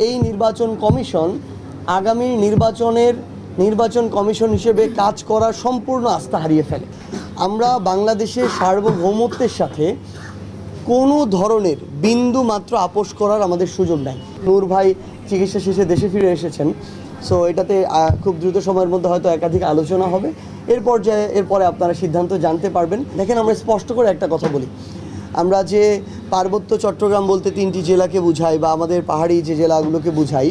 এই নির্বাচন কমিশন আগামী নির্বাচন কমিশন হিসেবে কাজ করার সম্পূর্ণ আস্থা হারিয়ে ফেলে। আমরা বাংলাদেশের সার্বভৌমত্বের সাথে কোনো ধরনের বিন্দু মাত্র আপোষ করার আমাদের সুযোগ নাই। নূর ভাই চিকিৎসা শেষে দেশে ফিরে এসেছেন, সো এটাতে খুব দ্রুত সময়ের মধ্যে হয়তো একাধিক আলোচনা হবে। এরপরে আপনারা সিদ্ধান্ত জানতে পারবেন। দেখেন, আমরা স্পষ্ট করে একটা কথা বলি, আমরা যে পার্বত্য চট্টগ্রাম বলতে 3টি জেলাকে বুঝাই বা আমাদের পাহাড়ি যে জেলাগুলোকে বুঝাই,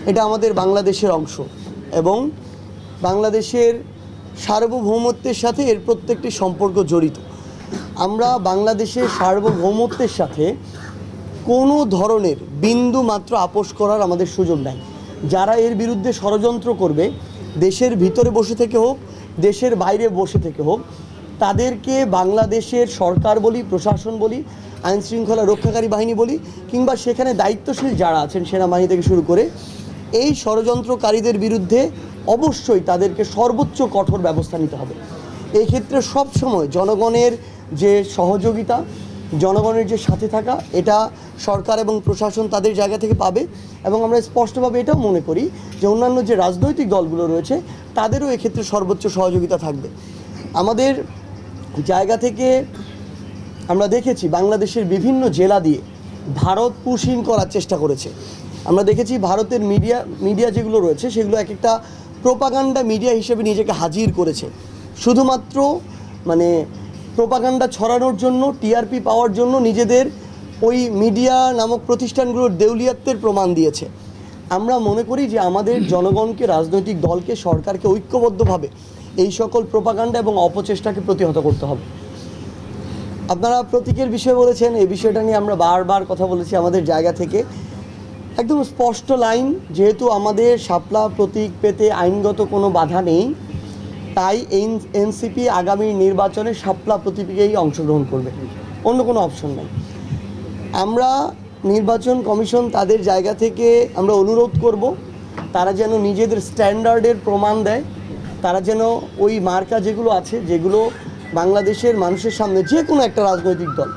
এটা আমাদের বাংলাদেশের অংশ এবং বাংলাদেশের সার্বভৌমত্বের সাথে এর প্রত্যেকটি সম্পর্ক জড়িত। আমরা বাংলাদেশের সার্বভৌমত্বের সাথে কোনো ধরনের বিন্দু মাত্র আপোষ করার আমাদের সুযোগ নাই। যারা এর বিরুদ্ধে ষড়যন্ত্র করবে, দেশের ভিতরে বসে থেকে হোক, দেশের বাইরে বসে থেকে হোক, তাদেরকে বাংলাদেশের সরকার বলি, প্রশাসন বলি, আইনশৃঙ্খলা রক্ষাকারী বাহিনী বলি, কিংবা সেখানে দায়িত্বশীল যারা আছেন সেনাবাহিনী থেকে শুরু করে, এই ষড়যন্ত্রকারীদের বিরুদ্ধে অবশ্যই তাদেরকে সর্বোচ্চ কঠোর ব্যবস্থা নিতে হবে। এই ক্ষেত্রে সবসময় জনগণের যে সহযোগিতা, জনগণের যে সাথে থাকা, এটা সরকার এবং প্রশাসন তাদের জায়গা থেকে পাবে। এবং আমরা স্পষ্টভাবে এটাও মনে করি যে অন্যান্য যে রাজনৈতিক দলগুলো রয়েছে তাদেরও এক্ষেত্রে সর্বোচ্চ সহযোগিতা থাকবে। আমাদের জায়গা থেকে আমরা দেখেছি বাংলাদেশের বিভিন্ন জেলা দিয়ে ভারত পুশিং করার চেষ্টা করেছে। আমরা দেখেছি ভারতের মিডিয়া যেগুলো রয়েছে সেগুলো এক একটা প্রোপাগান্ডা মিডিয়া হিসেবে নিজেকে হাজির করেছে, শুধুমাত্র প্রোপাগান্ডা ছড়ানোর জন্য, টিআরপি পাওয়ার জন্য নিজেদের ওই মিডিয়া নামক প্রতিষ্ঠানগুলোর দেউলিয়াত্বের প্রমাণ দিয়েছে। আমরা মনে করি যে আমাদের জনগণকে, রাজনৈতিক দলকে, সরকারকে ঐক্যবদ্ধভাবে এই সকল প্রোপাগান্ডা এবং অপচেষ্টাকে প্রতিহত করতে হবে। আপনারা প্রতীকের বিষয়ে বলেছেন, এই বিষয়টা নিয়ে আমরা বারবার কথা বলেছি আমাদের জায়গা থেকে। একদম স্পষ্ট লাইন, যেহেতু আমাদের শাপলা প্রতীক পেতে আইনগত কোনো বাধা নেই, তাই এনসিপি আগামী নির্বাচনে শাপলা প্রতীকেই অংশগ্রহণ করবে, অন্য কোনো অপশন নাই। আমরা নির্বাচন কমিশন তাদের জায়গা থেকে আমরা অনুরোধ করব, তারা যেন নিজেদের স্ট্যান্ডার্ডের প্রমাণ দেয়, তারা যেন ওই মার্কা যেগুলো আছে, যেগুলো বাংলাদেশের মানুষের সামনে যে কোনো একটা রাজনৈতিক দল,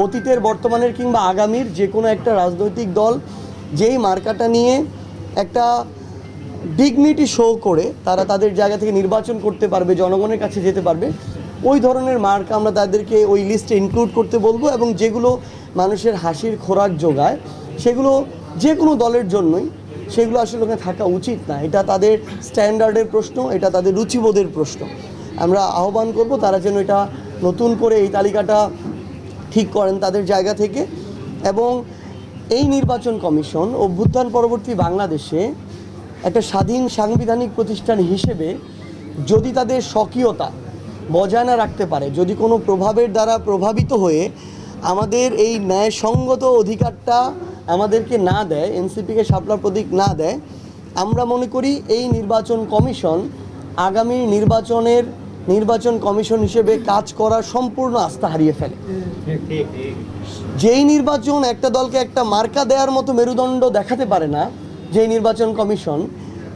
অতীতের, বর্তমানের কিংবা আগামীর যে কোনো একটা রাজনৈতিক দল যেই মার্কাটা নিয়ে একটা ডিগনিটি শো করে তারা তাদের জায়গা থেকে নির্বাচন করতে পারবে, জনগণের কাছে যেতে পারবে, ওই ধরনের মার্কা আমরা তাদেরকে ওই লিস্টে ইনক্লুড করতে বলবো। এবং যেগুলো মানুষের হাসির খোরাক যোগায়, সেগুলো যে কোনো দলের জন্যই সেগুলো আসলে ওখানে থাকা উচিত না। এটা তাদের স্ট্যান্ডার্ডের প্রশ্ন, এটা তাদের রুচিবোধের প্রশ্ন। আমরা আহ্বান করব তারা যেন এটা নতুন করে এই তালিকাটা ঠিক করেন তাদের জায়গা থেকে। এবং এই নির্বাচন কমিশন অভ্যুত্থান পরবর্তী বাংলাদেশে একটা স্বাধীন সাংবিধানিক প্রতিষ্ঠান হিসেবে যদি তাদের স্বকীয়তা বজায় না রাখতে পারে, যদি কোনো প্রভাবের দ্বারা প্রভাবিত হয়ে আমাদের এই ন্যায়সঙ্গত অধিকারটা আমাদেরকে না দেয়, এনসিপিকে শাপলা প্রতীক না দেয়, আমরা মনে করি এই নির্বাচন কমিশন আগামী নির্বাচন কমিশন হিসেবে কাজ করার সম্পূর্ণ আস্থা হারিয়ে ফেলে। যেই নির্বাচন একটা দলকে একটা মার্কা দেওয়ার মতো মেরুদণ্ড দেখাতে পারে না, যেই নির্বাচন কমিশন,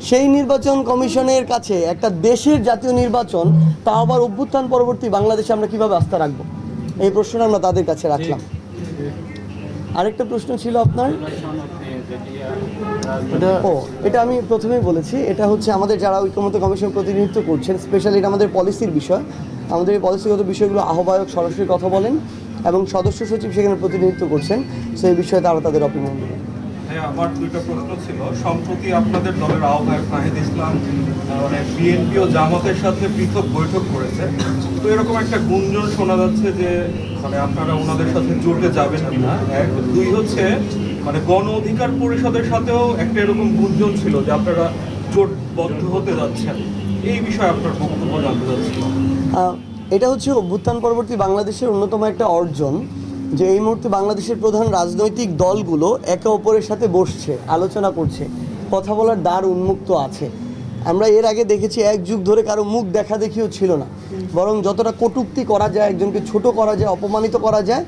সেই নির্বাচন কমিশনের কাছে একটা দেশের জাতীয় নির্বাচন, তা আবার অভ্যুত্থান পরবর্তী বাংলাদেশে আমরা কিভাবে আস্থা রাখবো? এই প্রশ্নটা আমরা তাদের কাছে রাখলাম। আরেকটা প্রশ্ন ছিল আপনার, এটা আমি প্রথমেই বলেছি, এটা হচ্ছে আমাদের যারা ঐক্যমত্য কমিশন প্রতিনিধিত্ব করছেন, স্পেশালি এটা আমাদের পলিসির বিষয়। আমাদের এই পলিসিগত বিষয়গুলো আহ্বায়ক সরাসরি কথা বলেন এবং সদস্য সচিব সেখানে প্রতিনিধিত্ব করছেন, সেই বিষয়ে তারা তাদের অপিনিয়ন দেবেন। আমার দুইটা প্রশ্ন ছিল। সম্প্রতি আপনাদের দলের আহ্বায়ক নাহিদ ইসলাম বিএনপি ও জামাতের সাথে পৃথক বৈঠক করেছে, তো এরকম একটা গুঞ্জন শোনা যাচ্ছে যে আপনারা ওনাদের সাথে জোটে যাবেন না। এক, দুই হচ্ছে গণ অধিকার পরিষদের সাথেও একটা এরকম গুঞ্জন ছিল যে আপনারা জোটবদ্ধ হতে যাচ্ছেন। এই বিষয়ে আপনার বক্তব্য জানতে চাচ্ছিলাম। এটা হচ্ছে অভ্যুত্থান পরবর্তী বাংলাদেশের অন্যতম একটা অর্জন, যে এই মুহূর্তে বাংলাদেশের প্রধান রাজনৈতিক দলগুলো একে অপরের সাথে বসছে, আলোচনা করছে, কথা বলার দ্বার উন্মুক্ত আছে। আমরা এর আগে দেখেছি এক যুগ ধরে কারো মুখ দেখা দেখিও ছিল না, বরং যতটা কটূক্তি করা যায়, একজনকে ছোট করা যায়, অপমানিত করা যায়,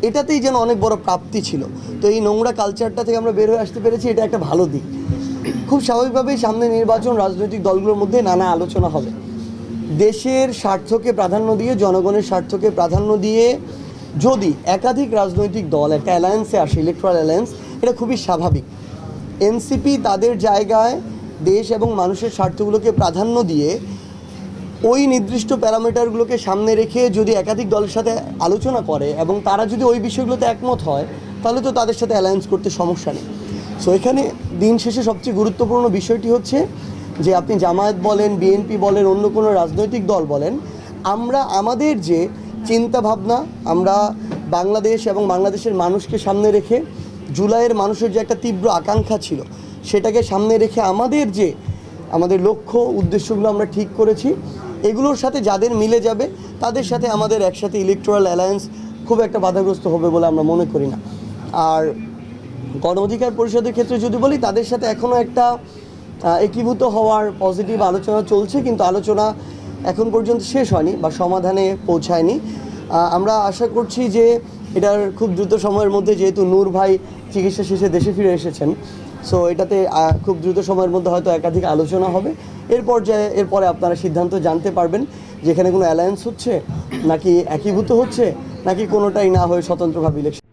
এটাতেই যেন অনেক বড় প্রাপ্তি ছিল। তো এই নোংরা কালচারটা থেকে আমরা বের হয়ে আসতে পেরেছি, এটা একটা ভালো দিক। খুব স্বাভাবিকভাবেই সামনে নির্বাচন, রাজনৈতিক দলগুলোর মধ্যে নানা আলোচনা হবে। দেশের স্বার্থকে প্রাধান্য দিয়ে, জনগণের স্বার্থকে প্রাধান্য দিয়ে যদি একাধিক রাজনৈতিক দল একটা অ্যালায়েন্সে আসে, ইলেকট্রাল অ্যালায়েন্স, এটা খুবই স্বাভাবিক। এনসিপি তাদের জায়গায় দেশ এবং মানুষের স্বার্থগুলোকে প্রাধান্য দিয়ে ওই নির্দিষ্ট প্যারামিটারগুলোকে সামনে রেখে যদি একাধিক দলের সাথে আলোচনা করে এবং তারা যদি ওই বিষয়গুলোতে একমত হয়, তাহলে তো তাদের সাথে অ্যালায়েন্স করতে সমস্যা নেই। সো এখানে দিন শেষে সবচেয়ে গুরুত্বপূর্ণ বিষয়টি হচ্ছে যে আপনি জামায়াত বলেন, বিএনপি বলেন, অন্য কোনো রাজনৈতিক দল বলেন, আমরা আমাদের যে চিন্তা ভাবনা, আমরা বাংলাদেশ এবং বাংলাদেশের মানুষকে সামনে রেখে, জুলাইয়ের মানুষের যে একটা তীব্র আকাঙ্ক্ষা ছিল সেটাকে সামনে রেখে আমাদের লক্ষ্য উদ্দেশ্যগুলো আমরা ঠিক করেছি। এগুলোর সাথে যাদের মিলে যাবে তাদের সাথে আমাদের একসাথে ইলেকটোরাল অ্যালায়েন্স খুব একটা বাধাগ্রস্ত হবে বলে আমরা মনে করি না। আর গণ অধিকার পরিষদের ক্ষেত্রে যদি বলি, তাদের সাথে এখনও একটা একীভূত হওয়ার পজিটিভ আলোচনা চলছে, কিন্তু আলোচনা এখন পর্যন্ত শেষ হয়নি বা সমাধানে পৌঁছায়নি। আমরা আশা করছি যে এটার খুব দ্রুত সময়ের মধ্যে, যেহেতু নূর ভাই চিকিৎসা শেষে দেশে ফিরে এসেছেন, সো এটাতে খুব দ্রুত সময়ের মধ্যে হয়তো একাধিক আলোচনা হবে। এরপরে আপনারা সিদ্ধান্ত জানতে পারবেন যেখানে কোনো অ্যালায়েন্স হচ্ছে নাকি একীভূত হচ্ছে নাকি কোনোটাই না হয়ে স্বতন্ত্রভাবে ইলেকশন।